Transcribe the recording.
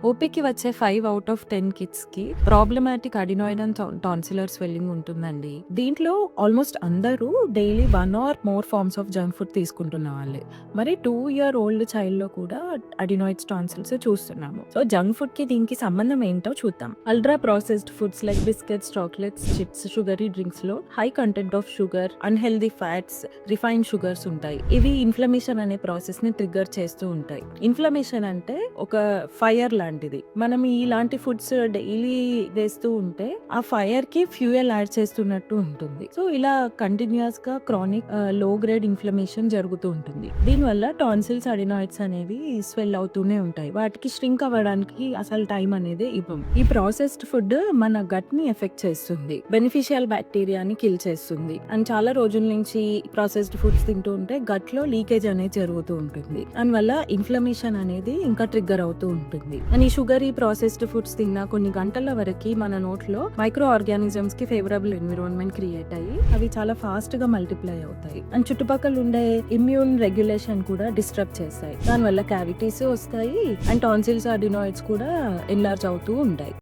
ఓపీకి వచ్చే 5 out of 10 కిడ్స్‌కి problematic adenoid and tonsillar swelling ఉంటుందండి. దీంట్లో ఆల్మోస్ట్ అందరూ daily 1 or more forms of junk food తీసుకుంటున్న వాళ్ళే. మరి 2 ఇయర్ ఓల్డ్ చైల్డ్‌లో కూడా అడినాయిడ్స్, టాన్సిల్స్ చూస్తున్నాము. సో, జంక్ ఫుడ్‌కి దీనికి సంబంధం ఏంటో చూద్దాం. Ultra processed foods like biscuits, chocolates, chips, sugary డ్రింక్స్‌లో high content of sugar, unhealthy fats, refined sugars ఉంటాయి. ఇవి ఇన్‌ఫ్లమేషన్ అనే ప్రాసెస్‌ని ట్రిగ్గర్ చేస్తూ ఉంటాయి. ఇన్‌ఫ్లమేషన్ అంటే ఒక ఫైర్ లాంటిది. మనం ఇలాంటి ఫుడ్స్ డైలీ వేస్తూ ఉంటే ఆ ఫైర్ కి ఫ్యూయల్ యాడ్ చేస్తున్నట్టు ఉంటుంది. సో, ఇలా కంటిన్యూస్ గా క్రానిక్ లో గ్రేడ్ ఇన్ఫ్లమేషన్ జరుగుతూ ఉంటుంది. దీనివల్ల టాన్సిల్స్, అడినాయిడ్స్ అనేవి స్వెల్ అవుతూనే ఉంటాయి. వాటికి ష్రింక్ అవ్వడానికి అసలు టైం అనేది ఇవ్వం. ఈ ప్రాసెస్డ్ ఫుడ్ మన గట్ ని ఎఫెక్ట్ చేస్తుంది. బెనిఫిషియల్ బ్యాక్టీరియాని కిల్ చేస్తుంది. అండ్ చాలా రోజుల నుంచి ప్రాసెస్డ్ ఫుడ్స్ తింటూ ఉంటే గట్ లో లీకేజ్ అనేది జరుగుతూ ఉంటుంది. దానివల్ల ఇన్ఫ్లమేషన్ అనేది ఇంకా ట్రిగ్గర్ అవుతూ ఉంటుంది. అండ్ ఈ షుగరీ ప్రాసెస్డ్ ఫుడ్స్ తిన్నా కొన్ని గంటల వరకు మన నోట్లో మైక్రో ఆర్గానిజమ్స్ కి ఫేవరబుల్ ఎన్విరాన్మెంట్ క్రియేట్ అయ్యి అవి చాలా ఫాస్ట్ గా మల్టిప్లై అవుతాయి. అండ్ చుట్టుపక్కల ఉండే ఇమ్యూన్ రెగ్యులేషన్ కూడా డిస్టర్బ్ చేస్తాయి. దానివల్ల క్యావిటీస్ వస్తాయి అండ్ టాన్సిల్స్, అడినాయిడ్స్ కూడా ఎన్లార్జ్ అవుతూ ఉంటాయి.